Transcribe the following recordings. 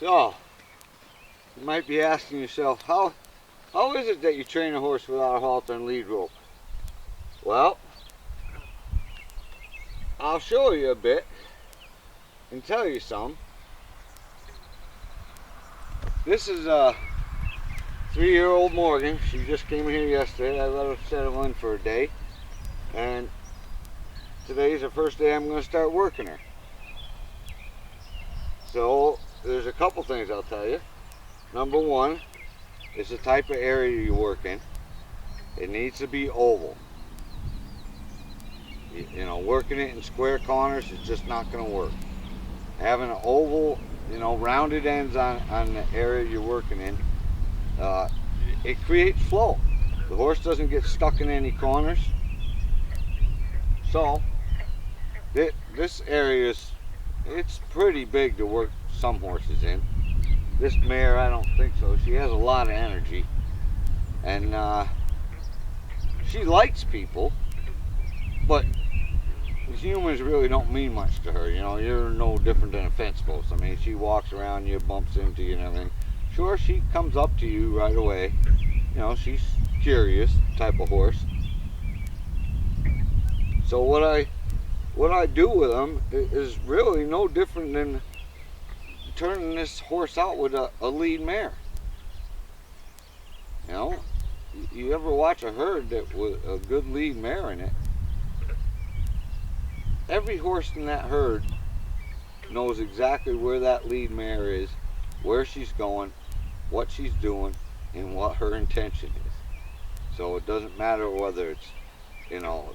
So, you might be asking yourself, how is it that you train a horse without a halter and lead rope? Well, I'll show you a bit and tell you some. This is a 3-year-old Morgan. She just came here yesterday. I let her settle in for a day. And today's the first day I'm going to start working her. So, there's a couple things I'll tell you. Number one is the type of area you work in. It needs to be oval. You know, working it in square corners is just not going to work. Having an oval, rounded ends on the area you're working in, it creates flow. The horse doesn't get stuck in any corners. So, this area it's pretty big to work some horses in. This mare, I don't think so. She has a lot of energy. And she likes people, but humans really don't mean much to her. You're no different than a fence post. I mean, she walks around you, bumps into you and everything. Sure, she comes up to you right away. She's curious type of horse. So what I do with them is really no different than turning this horse out with a lead mare. You ever watch a herd that with a good lead mare in it? Every horse in that herd knows exactly where that lead mare is, where she's going, what she's doing, and what her intention is. So it doesn't matter whether it's,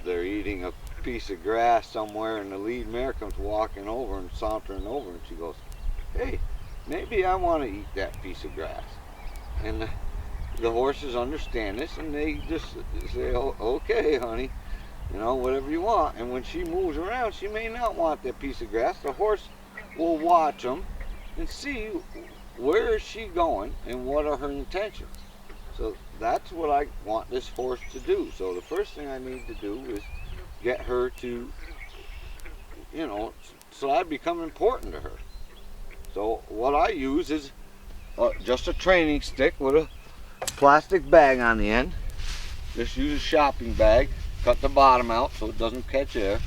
they're eating a piece of grass somewhere and the lead mare comes walking over and sauntering over and she goes, hey, maybe I want to eat that piece of grass. And the horses understand this and they just say, oh, okay, honey. Whatever you want. And when she moves around, she may not want that piece of grass. The horse will watch them and see where is she going and what are her intentions. So that's what I want this horse to do. So the first thing I need to do is get her to, so I become important to her. So what I use is just a training stick with a plastic bag on the end. Just use a shopping bag. Cut the bottom out so it doesn't catch air.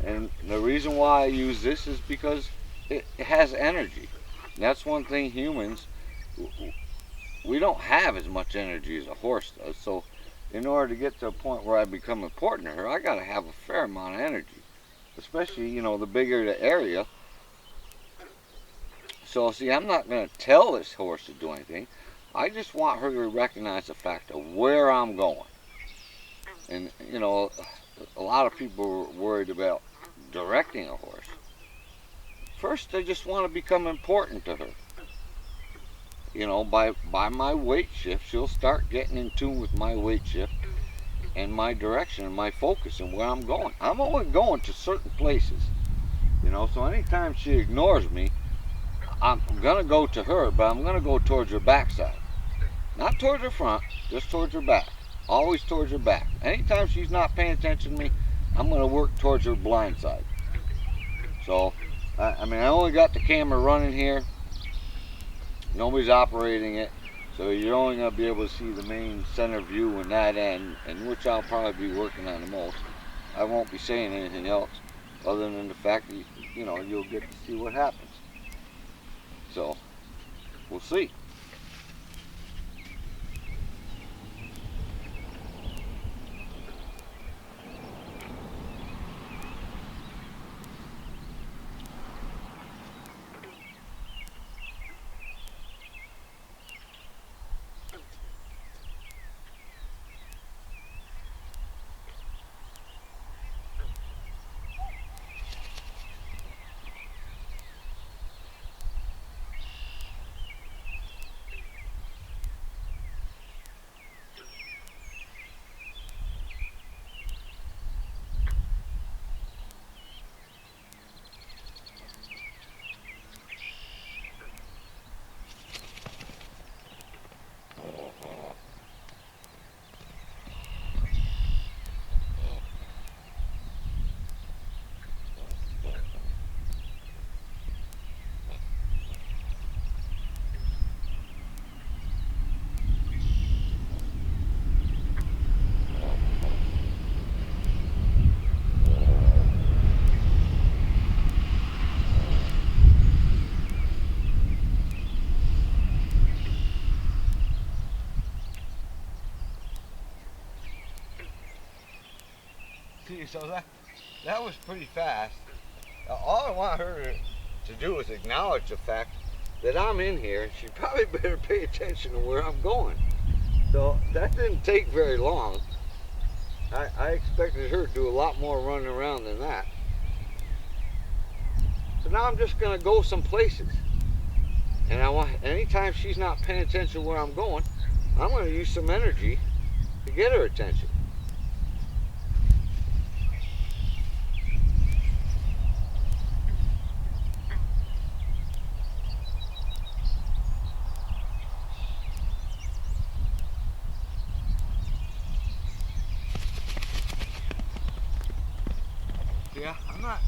And the reason why I use this is because it has energy. And that's one thing humans, we don't have as much energy as a horse does. So in order to get to a point where I become important to her, I got to have a fair amount of energy. Especially, the bigger the area. So see, I'm not going to tell this horse to do anything. I just want her to recognize the fact of where I'm going. And, a lot of people are worried about directing a horse. First, they just want to become important to her. By my weight shift, she'll start getting in tune with my weight shift and my direction and my focus and where I'm going. I'm only going to certain places. So anytime she ignores me, I'm going to go to her, but I'm going to go towards her backside. Not towards her front, just towards her back. Always towards her back. Anytime she's not paying attention to me, I'm going to work towards her blind side. So, I only got the camera running here. Nobody's operating it. So you're only going to be able to see the main center view and that end, and which I'll probably be working on the most. I won't be saying anything else other than the fact that, you'll get to see what happens. So, we'll see. See, so that was pretty fast. All I want her to do is acknowledge the fact that I'm in here, and she probably better pay attention to where I'm going. So that didn't take very long. I expected her to do a lot more running around than that. So now I'm just gonna go some places. And anytime she's not paying attention to where I'm going, I'm gonna use some energy to get her attention. Yeah, I'm not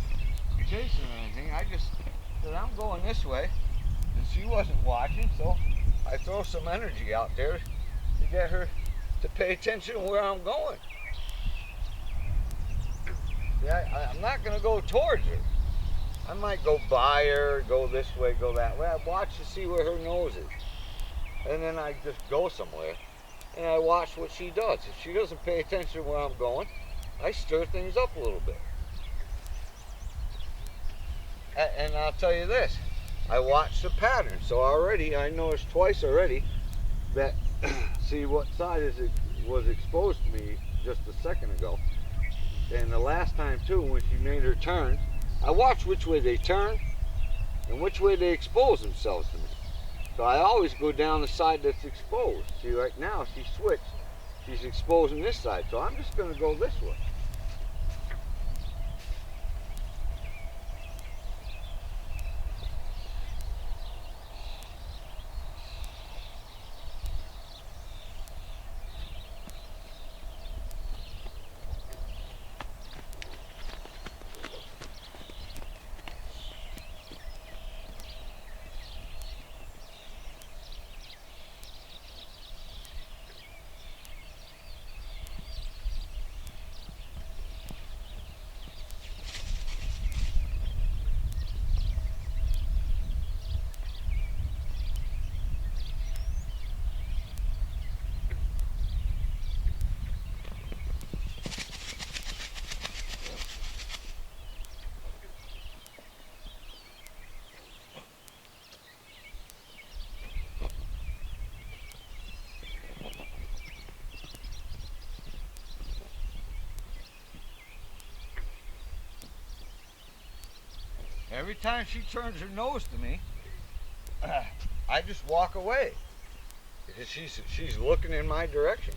chasing or anything. I just said I'm going this way, and she wasn't watching, so I throw some energy out there to get her to pay attention to where I'm going. Yeah, I'm not going to go towards her. I might go by her, go this way, go that way. I watch to see where her nose is, and then I just go somewhere, and I watch what she does. If she doesn't pay attention to where I'm going, I stir things up a little bit. And I'll tell you this, I watched the pattern, so already I noticed twice already that, see what side was exposed to me just a second ago. And the last time too, when she made her turn, I watched which way they turn and which way they expose themselves to me. So I always go down the side that's exposed. See, right now she switched, she's exposing this side, so I'm just gonna go this way. Every time she turns her nose to me, I just walk away because she's looking in my direction.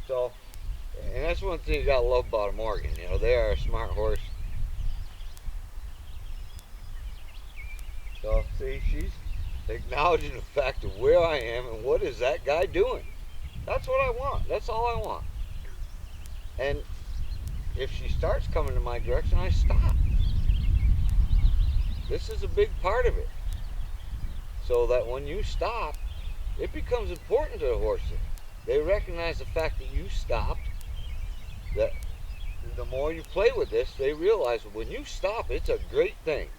So, and that's one thing you gotta love about a Morgan. You know, they are a smart horse. So, see, she's acknowledging the fact of where I am and what is that guy doing. That's what I want. That's all I want. And if she starts coming to my direction, I stop. This is a big part of it. So that when you stop, it becomes important to the horses. They recognize the fact that you stopped, that the more you play with this, they realize when you stop, it's a great thing.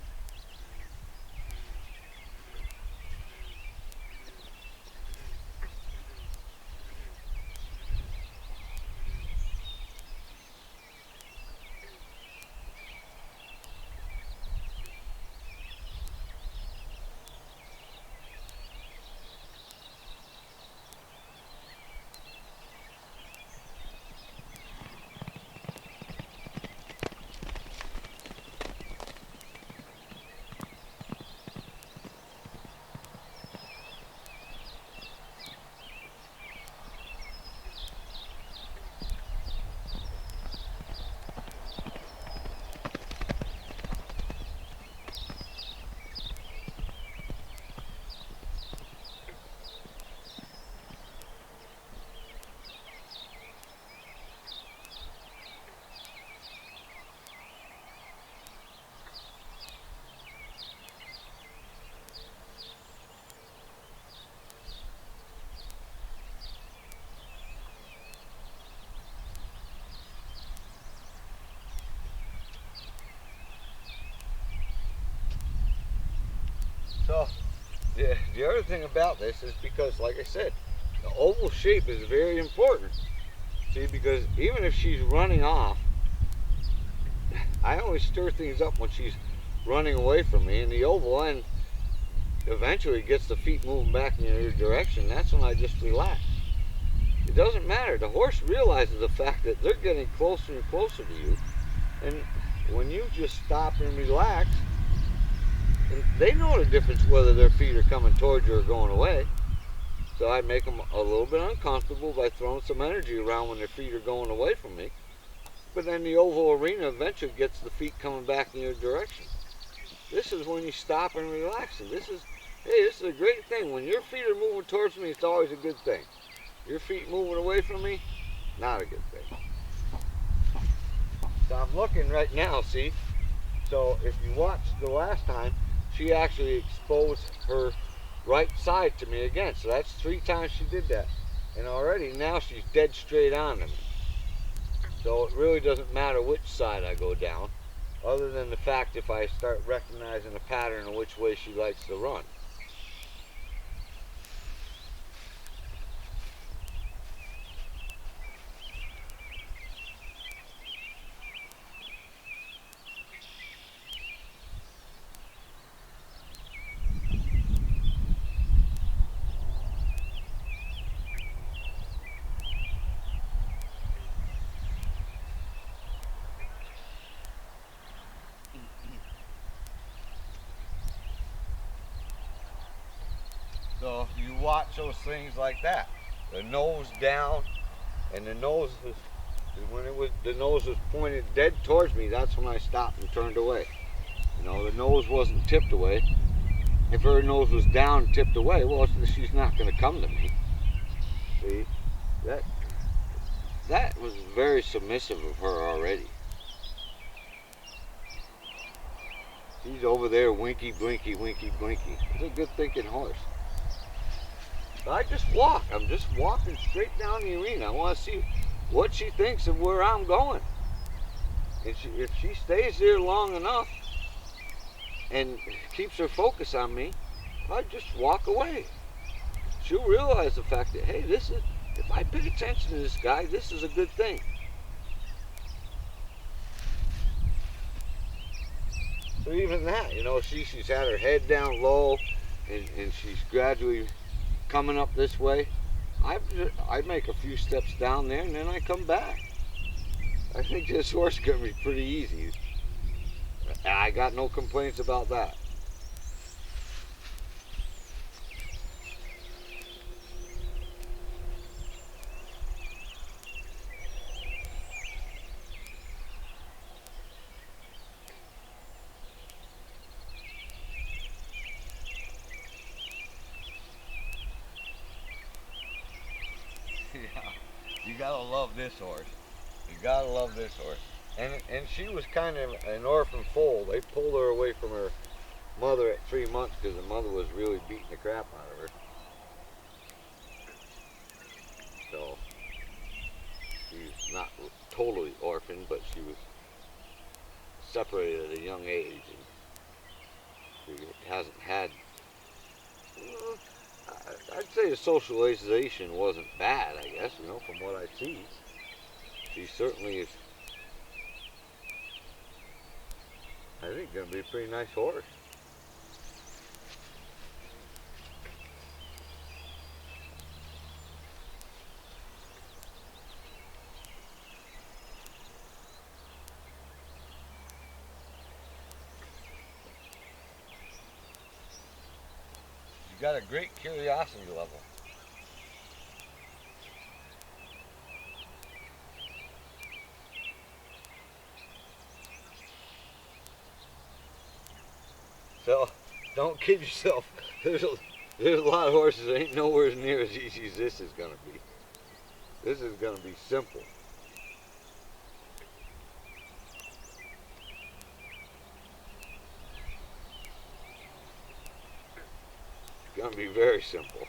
So the other thing about this is because, like I said, the oval shape is very important. See, because even if she's running off I always stir things up when she's running away from me, and the oval end eventually gets the feet moving back in your direction. That's when I just relax. It doesn't matter. The horse realizes the fact that they're getting closer and closer to you, and when you just stop and relax, and they know the difference whether their feet are coming towards you or going away. So I make them a little bit uncomfortable by throwing some energy around when their feet are going away from me. But then the oval arena eventually gets the feet coming back in your direction. This is when you stop and relax. And this is, hey, this is a great thing. When your feet are moving towards me, it's always a good thing. Your feet moving away from me, not a good thing. So I'm looking right now, see? So if you watched the last time, she actually exposed her right side to me again. So that's 3 times she did that. And already now she's dead straight on to me. So it really doesn't matter which side I go down, other than the fact if I start recognizing a pattern of which way she likes to run. So you watch those things like that. The nose down, and the nose was, when the nose was pointed dead towards me, that's when I stopped and turned away. You know, the nose wasn't tipped away. If her nose was down and tipped away, well, she's not going to come to me. See, that was very submissive of her already. She's over there winky, blinky, winky, blinky. It's a good thinking horse. But I just walk. I'm just walking straight down the arena. I want to see what she thinks of where I'm going. And if she stays there long enough and keeps her focus on me, I just walk away. She'll realize the fact that, hey, this is, if I pay attention to this guy, this is a good thing. So even that, you know, she's had her head down low, and she's gradually coming up this way. I make a few steps down there, and then I come back. I think this horse is going to be pretty easy. I got no complaints about that. Yeah, you gotta love this horse. You gotta love this horse. And she was kind of an orphan foal. They pulled her away from her mother at 3 months because the mother was really beating the crap out of her. So she's not totally orphaned, but she was separated at a young age, and she hasn't had. I'd say the socialization wasn't bad. I guess, you know, from what I see, she certainly is. I think going to be a pretty nice horse. She's got a great curiosity level. So don't kid yourself. There's a lot of horses that ain't nowhere near as easy as this is going to be. This is going to be simple. It's going to be very simple.